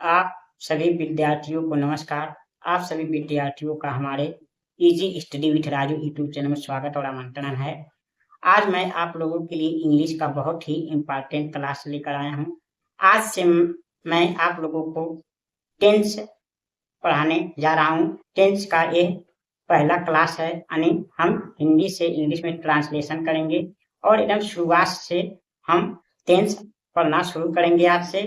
आप सभी विद्यार्थियों को नमस्कार। आप सभी विद्यार्थियों का हमारे easy study with Raju YouTube channel में स्वागत और आमंत्रण है। आज मैं आप लोगों के लिए इंग्लिश का बहुत ही इम्पोर्टेंट क्लास लेकर आया हूँ। आज से मैं आप लोगों को टेंस पढ़ाने जा रहा हूँ। टेंस का ये पहला क्लास है, यानी हम हिंदी से इंग्लिश में ट्रांसलेशन करेंगे और एकदम शुरुआत से हम टेंस पढ़ना शुरू करेंगे। आज से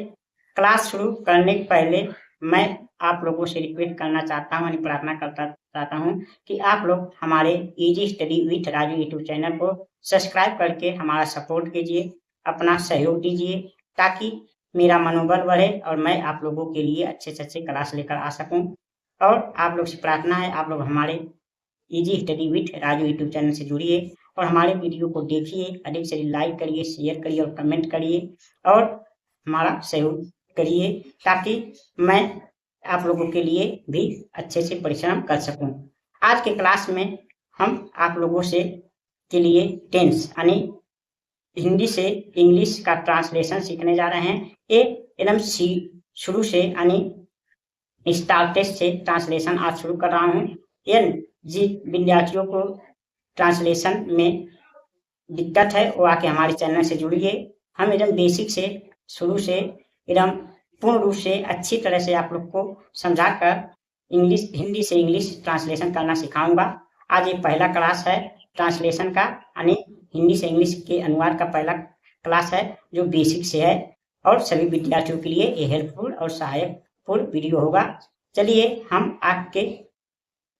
क्लास शुरू करने के पहले मैं आप लोगों से रिक्वेस्ट करना चाहता हूँ, प्रार्थना करता चाहता हूँ कि आप लोग हमारे easy study with Raju YouTube channel को सब्सक्राइब करके हमारा सपोर्ट कीजिए, अपना सहयोग दीजिए, ताकि मेरा मनोबल बढ़े और मैं आप लोगों के लिए अच्छे से अच्छे क्लास लेकर आ सकूं। और आप लोग से प्रार्थना है, आप लोग हमारे easy study with Raju YouTube channel से जुड़िए और हमारे वीडियो को देखिए, अधिक से अधिक लाइक करिए, शेयर करिए और कमेंट करिए और हमारा सहयोग करिए, ताकि मैं आप लोगों के लिए भी अच्छे से परिश्रम कर सकूं। आज के क्लास में हम आप लोगों से के लिए टेंस यानी हिंदी से इंग्लिश का ट्रांसलेशन सीखने जा रहे हैं। एकदम शुरू से यानी स्टार्टेड से ट्रांसलेशन आज शुरू कर रहा हूँ। जी विद्यार्थियों को ट्रांसलेशन में दिक्कत है वो आके हमारे चैनल से जुड़िए। हम एकदम बेसिक से शुरू से एकदम पूर्ण रूप से अच्छी तरह से आप लोग को समझाकर हिंदी से इंग्लिश ट्रांसलेशन करना सिखाऊंगा। आज ये पहला क्लास है ट्रांसलेशन का, यानी हिंदी से इंग्लिश के अनुवाद का पहला क्लास है जो बेसिक से है और सभी विद्यार्थियों के लिए ये हेल्पफुल और सहायकपूर्ण वीडियो होगा। चलिए हम आपके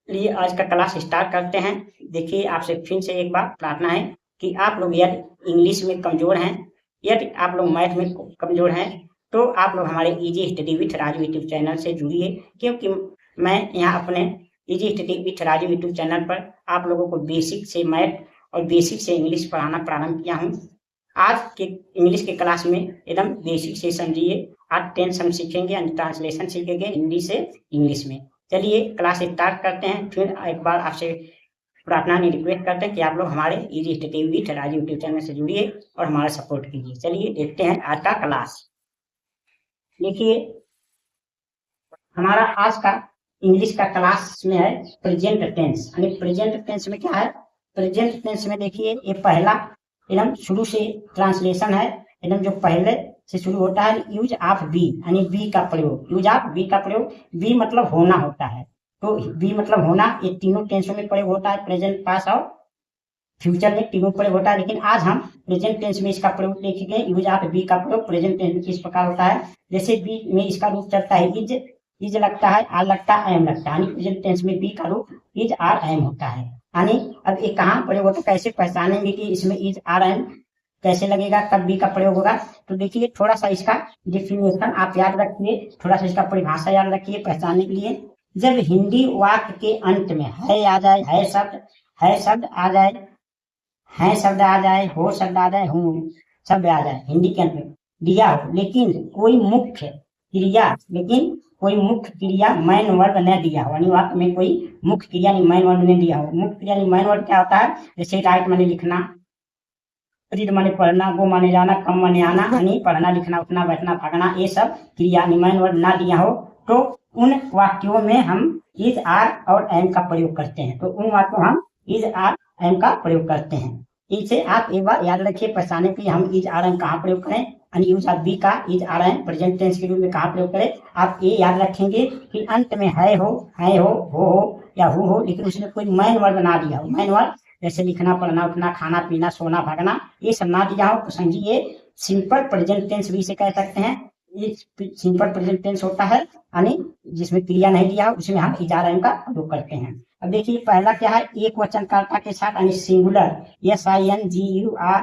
लिए आज का क्लास स्टार्ट करते हैं। देखिए, आपसे फिर से एक बार प्रार्थना है कि आप लोग यदि इंग्लिश में कमजोर हैं, यदि आप लोग मैथ में कमजोर हैं, तो आप लोग हमारे easy study with Raju YouTube channel से जुड़िए, क्योंकि मैं यहाँ अपने easy study with Raju YouTube channel पर आप लोगों को बेसिक से मैथ और बेसिक से इंग्लिश पढ़ाना प्रारंभ किया हूँ। आज के इंग्लिश के क्लास में एकदम बेसिक से समझिए। आज टेंस हम सीखेंगे, ट्रांसलेशन सीखेंगे हिंदी से इंग्लिश में। चलिए क्लास स्टार्ट करते हैं। फिर एक बार आपसे प्रार्थना रिक्वेस्ट करते हैं कि आप लोग हमारे easy study with Raju YouTube channel से जुड़िए और हमारा सपोर्ट कीजिए। चलिए देखते हैं आज का क्लास। देखिए, हमारा आज का इंग्लिश का क्लास में है प्रेजेंट टेंस। यानी प्रेजेंट टेंस में क्या है? प्रेजेंट टेंस में देखिए, ये पहला एकदम शुरू से ट्रांसलेशन है, एकदम जो पहले से शुरू होता है यूज ऑफ बी, यानी बी का प्रयोग। यूज ऑफ बी का प्रयोग, बी मतलब होना होता है, तो बी मतलब होना ये तीनों टेंसों में प्रयोग होता है, प्रेजेंट, पास्ट और फ्यूचर में तीनों प्रयोग होता है। लेकिन आज हम प्रेजेंट टेंस में इसका प्रयोग देखेंगे। यूज ऑफ बी का प्रयोग प्रेजेंट टेंस में किस प्रकार होता है? जैसे बी में इसका रूप चलता है इज लगता है, आर लगता है, एम लगता है, यानी प्रेजेंट टेंस में बी का रूप इज आर एम होता है। यानी अब ये कहाँ प्रयोग होता है, कैसे पहचानेंगे कि इसमें इज आर एम कैसे लगेगा, कब बी का प्रयोग होगा? तो देखिए, थोड़ा सा इसका डिफिनेशन आप याद रखिए, थोड़ा सा इसका परिभाषा याद रखिए पहचानने के लिए। जब हिंदी वाक्य के अंत में है आ जाए, है शब्द आ जाए, है शब्द आ जाए, हो शब्द आ जाए, हूँ शब्द आ जाए, हिंदी के अंत में दिया हो, लेकिन कोई मुख्य क्रिया मैन वर्ड न दिया हो, यानी वाक्य में कोई मुख्य क्रिया नहीं मैन वर्ड ने दिया हो। मुख्य क्रिया नहीं मैन वर्ड क्या होता है? जैसे राइट माने लिखना, रीड माने पढ़ना, गो माने जाना, कम माने आना, यानी पढ़ना, लिखना, उठना, बैठना, भागना, ये सब क्रिया मैन वर्ड ना दिया हो, तो उन वाक्यों में हम इज आर और एम का प्रयोग करते हैं। तो उन वाक्यों हम इज आर एम का प्रयोग करते हैं। इसे आप एक बार याद रखिए पहचाने के लिए हम इज आर एम कहाँ प्रयोग करें, यानी यूज ऑफ बी का is are am present tense के रूप में कहाँ प्रयोग करें। आप ये याद रखेंगे कि अंत में है हो, हो या हु हो, लेकिन उसमें कोई मैन वर्ड ना दिया हो। मैन वर्ड जैसे लिखना, पढ़ना, उठना, खाना, पीना, सोना, भागना, ये सब ना दिया हो, तो समझिए सिंपल प्रेजेंट टेंस भी इसे कह सकते हैं। ये सिंपल प्रेजेंट टेंस होता है, यानी जिसमें क्रिया नहीं दिया हो उसमें हम इज आर एम का प्रयोग करते हैं। अब देखिए, पहला क्या है? एक वचनकर्ता के साथ, यानी सिंगुलर, SINGULAR,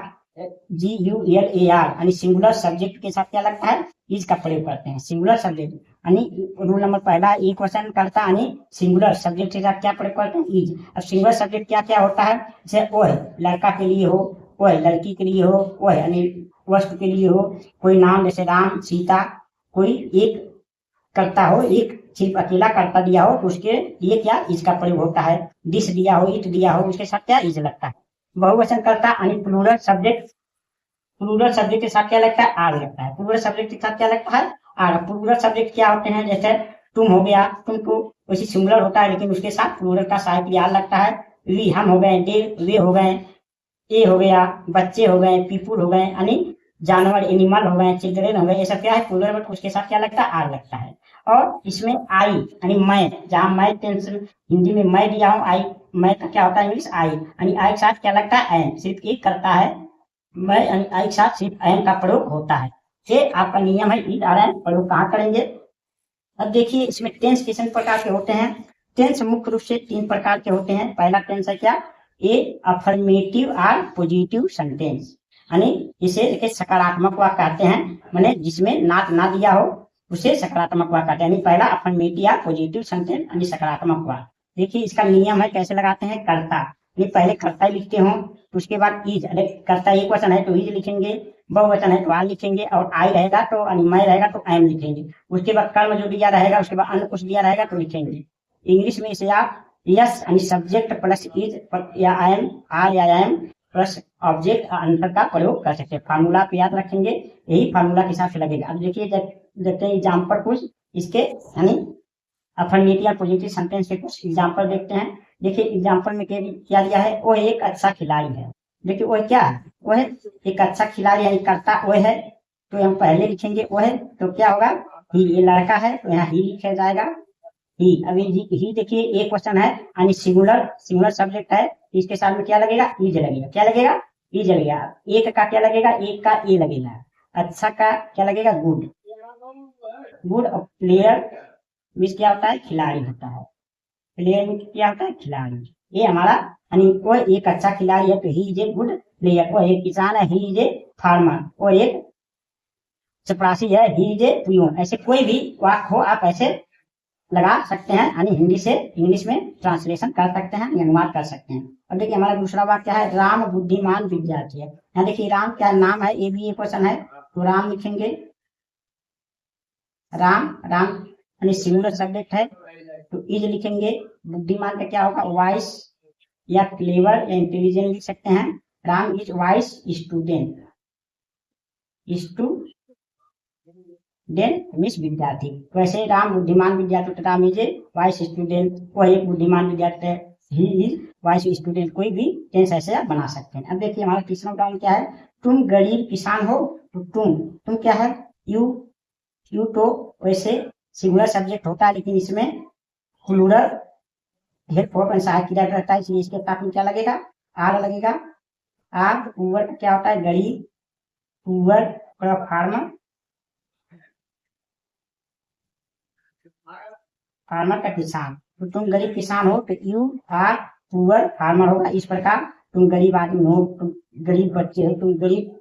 यानी सिंगुलर सब्जेक्ट के साथ क्या लगता है? इज का प्रयोग करते हैं। सिंगुलर सब्जेक्ट यानी रूल नंबर पहला, एक वचनकर्ता यानी सिंगुलर सब्जेक्ट के साथ क्या प्रयोग करते हैं? इज। अब सिंगुलर सब्जेक्ट क्या क्या होता है? जैसे वो है लड़का के लिए हो, वो है लड़की के लिए हो, वो है यानी वस्तु के लिए हो, कोई नाम जैसे राम, सीता, कोई एक करता हो, एक सिर्फ अकेला करता दिया हो, तो उसके लिए क्या इज का प्रयोग होता है। डिश दिया हो, इट दिया हो, उसके साथ क्या इज लगता है। बहुवचन करता यानी प्लूरल सब्जेक्ट के साथ क्या लगता है? आर लगता है। प्लूरल सब्जेक्ट के साथ क्या लगता है? आर। प्लूरल सब्जेक्ट क्या होते हैं, जैसे तुम हो गया, तुमको वैसे सिंगुलर होता है लेकिन उसके साथ प्लूरल का सहायक याद लगता है। वी हम हो गए, दे वे हो गए, ए हो गया, बच्चे हो गए, पीपुल हो गए, यानी जानवर एनिमल हो गए, चिल्ड्रेन हो गए, ये सब क्या है प्लूरल, बट उसके साथ क्या लगता है, आर लगता है। और इसमें आई यानी मैं, जहां मैं टेंस हिंदी में मैं दिया हूँ, आई मैं का क्या होता है इंग्लिश आई, यानी आई के साथ क्या लगता है एन, सिर्फ एक करता है मैं, यानी आई के साथ सिर्फ एन का प्रयोग होता है। ये आपका नियम है, ईद आ रहा है, प्रयोग कहाँ करेंगे। अब देखिए इसमें टेंस कितने प्रकार के होते हैं। टेंस मुख्य रूप से 3 प्रकार के होते हैं। पहला टेंस है क्या, ए अफर्मेटिव और पॉजिटिव सेंटेंस, यानी इसे सकारात्मक वाक्य कहते हैं, माने जिसमें नाट ना दिया हो उसे सकारात्मक वाक्य कहते हैं। पहला अफर्मेटिव या पॉजिटिव सेंटेंस यानी सकारात्मक वाक्य। देखिए इसका नियम है, कैसे लगाते हैं, कर्ता, ये पहले कर्ता लिखते हो, उसके बाद इज, अरे कर्ता एक वचन है तो इज लिखेंगे, बहुवचन है तो आर लिखेंगे, और आई रहेगा तो मैं रहेगा तो एम लिखेंगे। उसके बाद कर्म जो दिया रहेगा, उसके बाद अन्य कुछ दिया रहेगा तो लिखेंगे। इंग्लिश में इसे आप यस यानी सब्जेक्ट प्लस इज या आई एम, आर या एम प्लस ऑब्जेक्ट अंतर का प्रयोग कर सकते हैं। फार्मूला आप याद रखेंगे, यही फार्मूला के हिसाब से लगेगा। अब देखिए देखते हैं एग्जाम्पल कुछ इसके, यानी अफर्मेटिव या पॉजिटिव सेंटेंस के कुछ एग्जाम्पल देखते हैं। देखिए एग्जाम्पल में क्या दिया है, वो एक अच्छा खिलाड़ी है। देखिए वो क्या है, वो है एक अच्छा खिलाड़ी, यानी कर्ता वो है, तो हम पहले लिखेंगे वो है, तो क्या होगा ही, ये लड़का है तो यहाँ ही लिखा जाएगा ही। अभी ही देखिए एक क्वेश्चन है, यानी सिंगुलर, सिंगुलर सब्जेक्ट है, इसके साथ में क्या लगेगा, इज लगेगा, क्या लगेगा, इज लगेगा। एक का क्या लगेगा, एक का ए लगेगा। अच्छा का क्या लगेगा, गुड, गुड। और प्लेयर मीन्स क्या होता है, खिलाड़ी होता है, प्लेयर में क्या होता है, खिलाड़ी। ये हमारा यानी वो एक अच्छा खिलाड़ी है तो he is a good player. वो एक किसान है, ही इज ए फार्मर। वो एक चपरासी है, ही इज ए पियून। ऐसे कोई भी वाक्य हो आप ऐसे लगा सकते हैं, यानी हिंदी से इंग्लिश में ट्रांसलेशन कर सकते हैं, अनुवाद कर सकते हैं। अब देखिए हमारा दूसरा वाक्य क्या है, राम बुद्धिमान विद्यार्थी है। यहाँ देखिए राम क्या नाम है, ये भी एक क्वेश्चन है, तो राम लिखेंगे, राम, राम यानी सिंगुलर सब्जेक्ट है तो इज लिखेंगे। बुद्धिमान का क्या होगा, वाइस या क्लेवर या इंटेलिजेंट लिख सकते हैं। Ram is vice student, student means विद्यार्थी। वैसे राम बुद्धिमान विद्यार्थी तो Ram is a vice student, वह एक बुद्धिमान विद्यार्थी है, ही इज वाइस स्टूडेंट। कोई भी टेंस ऐसे आप बना सकते हैं। अब देखिए हमारा तीसरा उदाहरण क्या है, तुम गरीब किसान हो, तो तुम क्या है, यू, यू तो वैसे सिंगुलर सब्जेक्ट होता है लेकिन इसमें प्लूरल हेल्प हो सहायक क्रिया रहता है, इसलिए इसके साथ में क्या लगेगा, आर लगेगा। आर पुअर का क्या होता है, गरीब, पुअर फार्मर, फार्मर का किसान। तो तुम गरीब किसान हो तो यू आर पुअर फार्मर होगा। इस प्रकार तुम गरीब आदमी हो, तुम गरीब बच्चे हो, तुम गरीब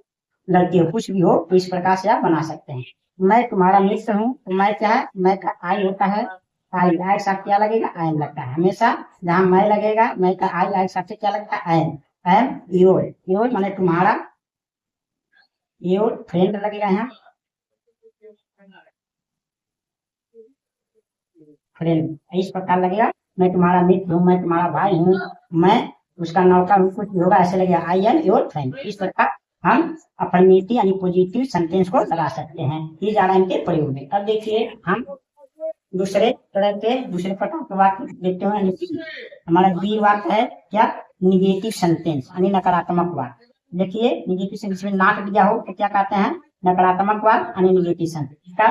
लड़के हो, कुछ भी हो, तो इस प्रकार से आप बना सकते हैं। मैं तुम्हारा मित्र हूँ, तो मैं क्या है, मैं का आई होता है, आई आई साथ क्या लगेगा, आई लगता है हमेशा। जहां मैं लगेगा, मैं का आई आई साथ से क्या लगता है, आई एम योर, योर माने तुम्हारा, योर फ्रेंड लगेगा यहाँ, फ्रेंड इस प्रकार लगेगा। मैं तुम्हारा मित्र हूँ, मैं तुम्हारा भाई हूँ, मैं उसका नौकर हूँ, कुछ भी होगा ऐसे लगेगा, आई एम योर फ्रेंड। इस प्रकार हम अफर्मेटिव यानी पॉजिटिव सेंटेंस को लगा सकते हैं इज आर एम के प्रयोग में। अब देखिए हम दूसरे तरह के दूसरे प्रकार के वाक्य देखते हैं, यानी हमारा बी वाक्य है क्या, निगेटिव सेंटेंस यानी नकारात्मक वाक्य। देखिए निगेटिव सेंटेंस में नाट दिया हो तो क्या कहते हैं, नकारात्मक वाक्य यानी निगेटिव सेंटेंस। इसका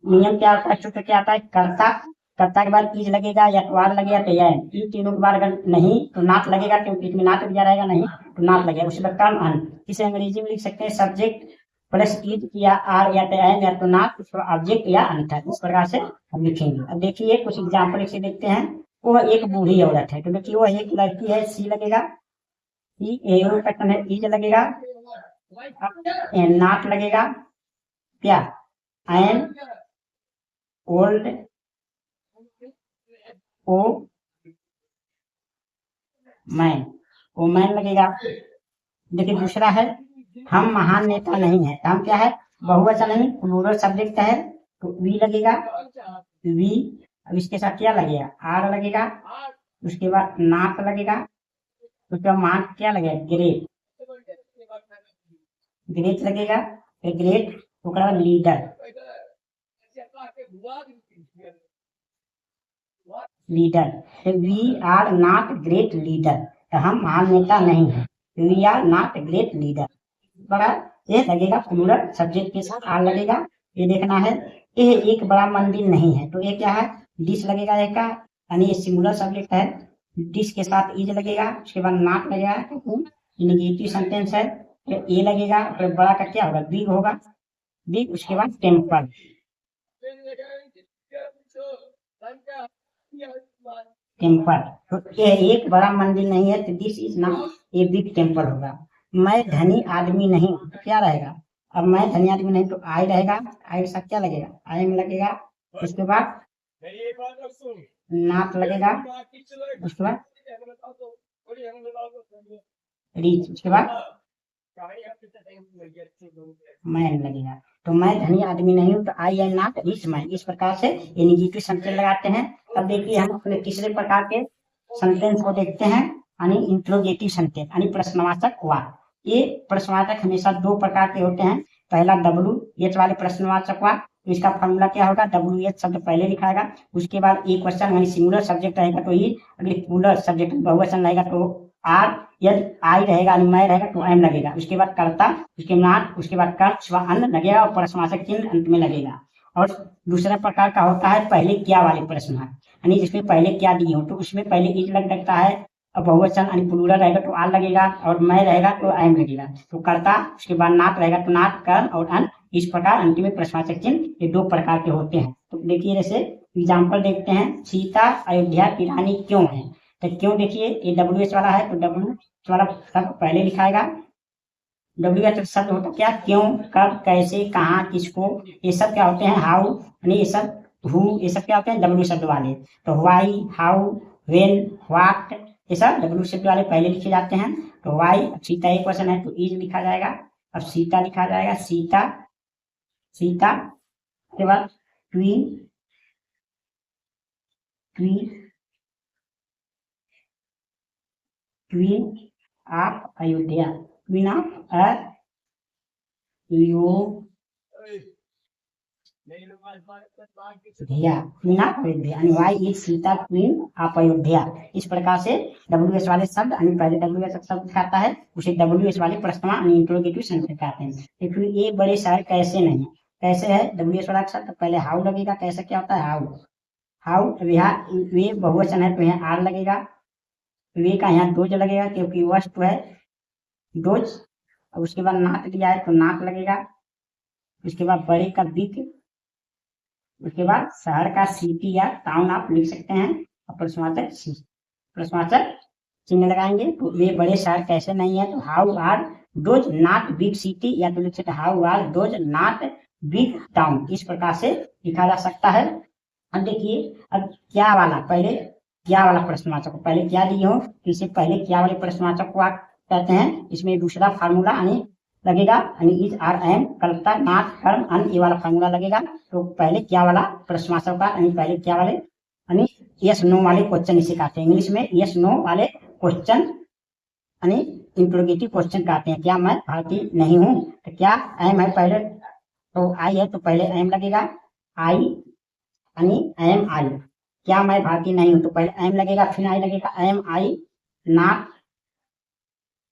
नियम क्या होता है, सूत्र क्या आता है, कर्ता, कर्ता के बाद इज लगेगा या तो आर लगेगा तो या इन तीनों के बाद अगर नहीं तो नाट लगेगा, क्योंकि इसमें नाट दिया रहेगा, नहीं तो नाट लगेगा। उसके बाद कर्म अन, इसे अंग्रेजी में लिख सकते हैं सब्जेक्ट प्लस इज या आर या तो एम या तो नॉट, उसको ऑब्जेक्ट या अन्यथा, इस प्रकार से हम लिखेंगे। अब देखिए कुछ एग्जाम्पल इसे देखते हैं। वो एक बूढ़ी औरत है, तो देखिए वो एक लड़की है, सी लगेगा, पैटर्न है, इज लगेगा, नॉट लगेगा, क्या am old, oh man, oh man लगेगा। देखिए दूसरा है, हम महान नेता नहीं है, हम क्या है, बहुवचन नहीं प्लूरल सब्जेक्ट है, तो वी लगेगा, वी। अब इसके साथ क्या लगेगा, आर लगेगा, उसके बाद नाट लगेगा, उसके बाद मान क्या लगेगा, ग्रेट, ग्रेट लगेगा, great, leader, leader, we are not great leader, तो हम महान नेता नहीं है। We are not great leader बड़ा ये लगेगा प्लूरल सब्जेक्ट के साथ आर लगेगा। ये देखना है ये एक बड़ा मंदिर नहीं है, तो ये क्या है डिस लगेगा एक का, यानी ये सिंगुलर सब्जेक्ट है। डिस के साथ इज लगेगा, उसके बाद नॉट लगेगा, नेगेटिव सेंटेंस है, तो ए लगेगा। फिर बड़ा का क्या होगा बिग होगा, बिग। उसके बाद टेम्पल, टेम्पल, तो ये एक बड़ा मंदिर नहीं है, तो this is not a big temple होगा। मैं धनी आदमी नहीं हूं, तो क्या रहेगा, अब मैं धनी आदमी नहीं तो आई रहेगा, आई के साथ क्या लगेगा आई में लगेगा। उसके बाद नाट लगेगा, उसके बाद रीच, उसके बाद मैन लगेगा। तो मैं धनी आदमी नहीं हूं तो आई एम नॉट रिच मैन। इस प्रकार से ये नेगेटिव सेंटेंस लगाते हैं। अब देखिए हम अपने तीसरे प्रकार के सेंटेंस को देखते हैं, यानी इंट्रोगेटिव सेंटेंस यानी प्रश्नवाचक वाक्य। ये प्रश्नवाचक हमेशा दो प्रकार के होते हैं। पहला WH वाले प्रश्नवाचक वाक्य, तो इसका फॉर्मूला क्या होगा, WH शब्द पहले लिखाएगा, उसके बाद एक क्वेश्चन यानी सिंगुलर सब्जेक्ट रहेगा तो ही, अगर प्लूरल सब्जेक्ट बहुवचन रहेगा तो आर, यदि आई रहेगा मैं रहेगा तो एम लगेगा, उसके बाद कर्ता, उसके नाट, उसके बाद कर्म, उसके बाद अन्न लगेगा और प्रश्नवाचक चिन्ह अंत में लगेगा। और दूसरा प्रकार का होता है पहले क्या वाले प्रश्न, यानी जिसमें पहले क्या दिए हो तो उसमें पहले इज लग सकता है, और बहुवचन यानी प्लूरल रहेगा तो आर लगेगा, और मैं रहेगा तो एम लगेगा। तो कर्ता, उसके बाद नाट रहेगा तो नाट, कर्म और अन्न। इस प्रकार अंत में प्रश्नवाचक चिन्ह ये दो प्रकार के होते हैं। तो देखिए जैसे एग्जाम्पल देखते हैं, सीता अयोध्या की रानी क्यों है, तो क्यों देखिए ये WH वाला है तो WH वाला शब्द पहले लिखाएगा। WH शब्द होता क्या, क्यों, कब, कैसे, कहाँ, किसको, ये सब क्या होते हैं हाउ, यानी ये सब हु, ये सब क्या होते हैं W शब्द वाले। तो वाई, हाउ, वेन, व्हाट, ये सब W शब्द वाले पहले लिखे जाते हैं। तो वाई, सीता एक क्वेश्चन है तो इज लिखा जाएगा। अब सीता लिखा जाएगा, सीता, सीता के बाद queen, queen, queen of Ayodhya, queen of Ayodhya, queen of Ayodhya, यानी why is Sita queen of Ayodhya. इस प्रकार से WH वाले शब्द यानी पहले WH शब्द कहता है उसे WH वाले प्रश्नवाचक यानी इंट्रोगेटिव सेंटेंस कहते हैं। देखिए ये बड़े शहर कैसे नहीं है, कैसे है WH वाला शब्द पहले हाउ लगेगा, कैसे क्या होता है हाउ, हाउ, यहाँ वे बहुवचन है तो यहाँ आर लगेगा, वे का यहाँ डोज लगेगा क्योंकि वस्तु है डोज। और उसके बाद नाक दिया है तो नाक लगेगा, उसके बाद बड़े का बिग, उसके बाद शहर का सिटी या टाउन आप लिख सकते हैं, और प्रश्नवाचक चिन्ह लगाएंगे। तो वे बड़े शहर कैसे नहीं है तो how are those not big city, या तो लिख सकते how are those not big town. इस प्रकार से लिखा जा सकता है। अब देखिए अब क्या वाला, पहले क्या वाला प्रश्नवाचक पहले क्या दिए हो तो इसे पहले क्या वाले प्रश्नवाचक को कहते हैं। इसमें दूसरा फार्मूला यानी लगेगा, यानी इज आर एम, कर्ता, नाट, कर्म, अन्न, ये वाला फार्मूला लगेगा। तो पहले क्या वाला प्रश्नवाचक का यानी पहले क्या वाले यानी यस नो वाले क्वेश्चन इसे कहते हैं। इंग्लिश में यस नो वाले क्वेश्चन यानी इंट्रोगेटिव क्वेश्चन कहते हैं। क्या मैं भारतीय नहीं हूँ, तो क्या एम है पहले, तो आई है तो पहले एम लगेगा, आई यानी एम आई, क्या मैं भारतीय नहीं हूं तो पहले एम लगेगा, फिर आई लगेगा, एम आई नॉट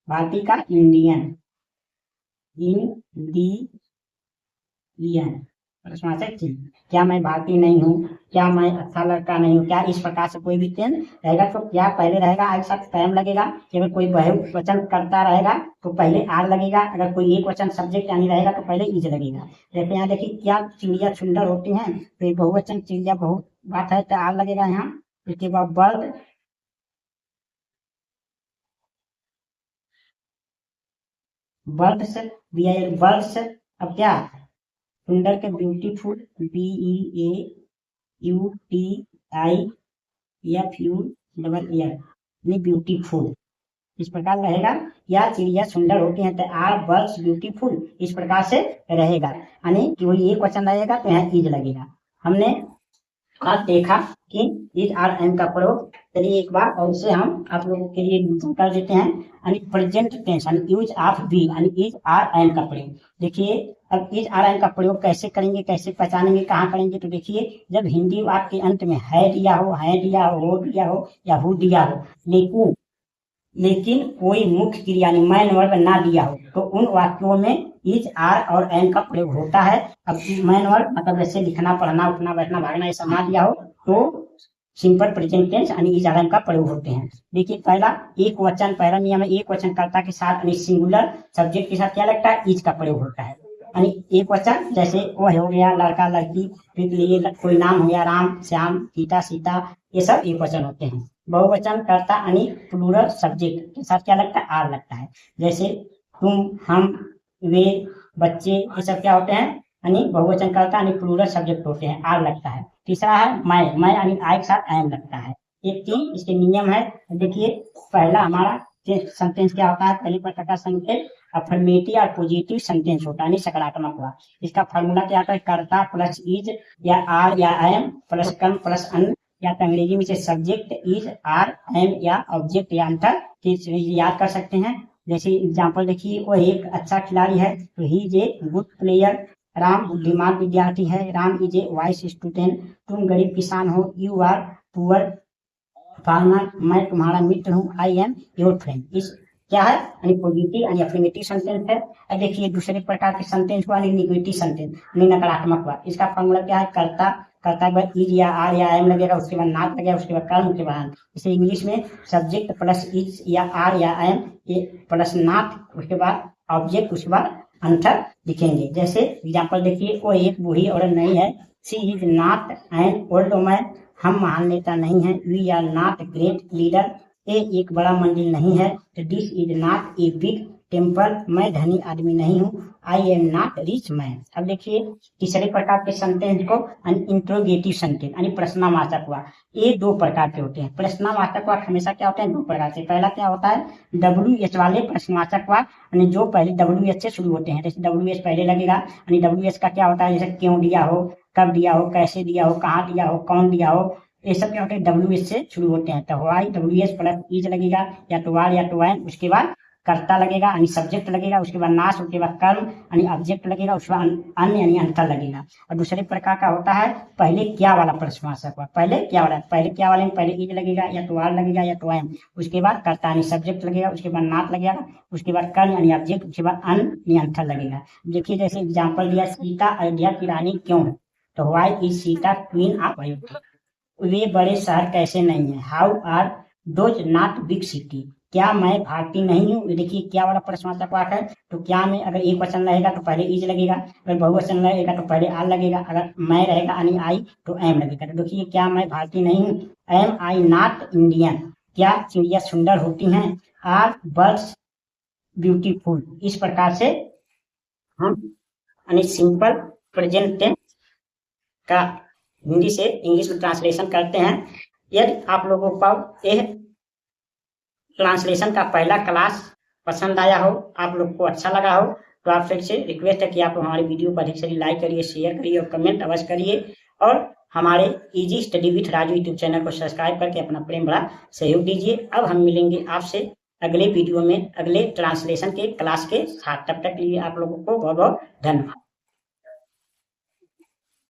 भारतीय का इंडियन, इंडियन प्रश्नवाचक चिन्ह। क्या मैं भारतीय नहीं हूँ, क्या मैं अच्छा लड़का नहीं हूँ, क्या इस प्रकार से कोई भी चिन्ह रहेगा तो क्या पहले रहेगा आई साथ टाइम लगेगा। अगर कोई बहुवचन करता रहेगा तो पहले आर लगेगा, अगर कोई एक वचन सब्जेक्ट यानी रहेगा तो पहले इज लगेगा। जैसे यहाँ देखिए क्या चिड़िया सुंदर होती हैं, तो बहुवचन चिड़िया बहुत बात है तो आर लगेगा यहाँ। इसके बाद बर्ड, बर्ड्स, बर्ड्स, अब क्या सुंदर के ब्यूटीफुल, BEAUTIFUL, ब्यूटीफुल। इस प्रकार रहेगा, या चिड़िया सुंदर होती है तो आर बर्ड्स ब्यूटीफुल, इस प्रकार से रहेगा। यानी कि वही एक क्वेश्चन रहेगा तो यहाँ इज लगेगा। हमने आज देखा कि इज आर एम का प्रयोग, चलिए एक बार और इसे हम आप लोगों के लिए कर देते हैं। यानी प्रेजेंट टेंस यानी यूज ऑफ बी यानी इज आर एम का प्रयोग। देखिए अब इज आर एम का प्रयोग कैसे करेंगे, कैसे पहचानेंगे, कहाँ करेंगे, तो देखिए जब हिंदी वाक्य के अंत में है दिया हो दिया हो या हु दिया हो, लेकिन कोई मुख्य क्रिया यानी मैन वर्ब ना दिया हो, तो उन वाक्यों में इज आर और एम का प्रयोग होता है। अब मैन वर्ब मतलब जैसे लिखना, पढ़ना, उठना, बैठना, भागना, ये सब ना दिया हो तो सिंपल प्रेजेंट टेंस यानी इज आर एम का प्रयोग होते हैं। देखिए पहला एक वचन, पहला नियम है एक वचन कर्ता के साथ यानी सिंगुलर सब्जेक्ट के साथ क्या लगता है, इज का प्रयोग होता है। यानी एक वचन जैसे वो हो गया, लड़का, लड़की, फिर लिए कोई नाम हो गया, राम, श्याम, गीता, सीता, ये सब एक वचन होते हैं। बहुवचन कर्ता यानी प्लूरल सब्जेक्ट के साथ क्या लगता है, आर लगता है। जैसे तुम, हम, वे, बच्चे, ये सब क्या होते हैं, यानी बहुवचन कर्ता यानी प्लूरल सब्जेक्ट होते हैं, आर लगता है। तीसरा है मैं यानी आई के साथ एम लगता है। ये तीन इसके नियम है। देखिए पहला हमारा सेंटेंस क्या होता है, पहले प्रकार का सेंटेंस अफर्मेटिव और पॉजिटिव सेंटेंस होता है, यानी सकारात्मक हुआ। इसका फॉर्मूला क्या होता है, कर्ता प्लस इज या आर या एम प्लस कम प्लस अन, या तो अंग्रेजी में से सब्जेक्ट इज आर एम या ऑब्जेक्ट या अंतर याद कर सकते हैं। जैसे एग्जांपल देखिए, वो एक अच्छा खिलाड़ी है तो he is a good player. Ram बुद्धिमान विद्यार्थी है, Ram is a vice student. तुम गरीब किसान हो, यू आर पुअर फार्मर। मैं तुम्हारा मित्र हूँ, आई एम योर फ्रेंड। इस क्या है, यानी पॉजिटिव यानी अफर्मेटिव सेंटेंस है। अब देखिए दूसरे प्रकार के सेंटेंस हुआ निगेटिव सेंटेंस, नकारात्मक हुआ। इसका फॉर्मूला क्या है, कर्ता के बाद इज या आर या एम लगेगा, उसके बाद नॉट लगेगा, उसके बाद कर्म के बाद। जैसे इंग्लिश में सब्जेक्ट प्लस इज या आर या एम प्लस नॉट, उसके बाद ऑब्जेक्ट, उसके बाद अंतर लिखेंगे। जैसे एग्जाम्पल देखिए, वो एक बूढ़ी औरत नहीं है, she is not an old woman. हम महान नेता नहीं है, we are not great leader. ए एक बड़ा मंदिर नहीं है, this is not a big temple. मैं धनी आदमी नहीं हूँ, I am not rich man. अब देखिए तीसरे प्रकार के सेंटेंस को इंट्रोगेटिव सेंटेंस यानी प्रश्नवाचक हुआ। ये दो प्रकार के होते हैं। प्रश्नवाचक वाक्य हमेशा क्या होते हैं, दो प्रकार से। पहला क्या होता है, WH वाले प्रश्नवाचक वाक्य, यानी जो पहले WH से शुरू होते हैं। जैसे WH पहले लगेगा, यानी WH का क्या होता है, जैसे क्यों दिया हो, कब दिया हो, कैसे दिया हो, कहाँ दिया हो, कौन दिया हो, ये सब क्या होते हैं, WH से शुरू होते हैं। तो वाई WH प्लस इज लगेगा, या तो वार या तो एन, उसके बाद कर्ता लगेगा यानी सब्जेक्ट लगेगा, उसके बाद नाश, उसके बाद कर्म यानी ऑब्जेक्ट लगेगा, उसके बाद अन्य यानी अंतर लगेगा। और दूसरे प्रकार का होता है पहले क्या वाला प्रश्नवाचक हुआ। पहले क्या वाले में पहले इज लगेगा, या तो आर लगेगा, या तो एम, उसके बाद कर्ता यानी सब्जेक्ट लगेगा, उसके बाद नाट लगेगा, उसके बाद कर्म यानी ऑब्जेक्ट, उसके बाद अन्य यानी अंतर लगेगा। देखिए जैसे एग्जाम्पल दिया, सीता अयोध्या की रानी क्यों है, तो why is Sita queen of Ayodhya. वे बड़े शहर कैसे नहीं है, how are those not big city. क्या मैं भारतीय नहीं हूँ, देखिए क्या वाला प्रश्नवाचक वाक्य है। तो क्या में अगर एक वचन रहेगा तो पहले इज लगेगा, अगर बहुवचन रहेगा तो पहले आर लगेगा, अगर मैं रहेगा यानी आई तो एम लगेगा। तो देखिए क्या मैं भारतीय नहीं हूँ, एम आई नॉट इंडियन। क्या चिड़िया सुंदर होती हैं, आर बर्ड्स ब्यूटीफुल। इस प्रकार से हम यानी सिंपल प्रेजेंट टेंस का हिंदी से इंग्लिश में ट्रांसलेशन करते हैं। यदि आप लोगों को यह ट्रांसलेशन का पहला क्लास पसंद आया हो, आप लोग को अच्छा लगा हो, तो आप फिर से रिक्वेस्ट है कि आप हमारे वीडियो को अधिक से लाइक करिए, शेयर करिए और कमेंट अवश्य करिए। और हमारे easy study with Raju YouTube channel को सब्सक्राइब करके अपना प्रेम भरा सहयोग दीजिए। अब हम मिलेंगे आपसे अगले वीडियो में अगले ट्रांसलेशन के क्लास के साथ। तब तक के लिए आप लोगों को बहुत बहुत धन्यवाद।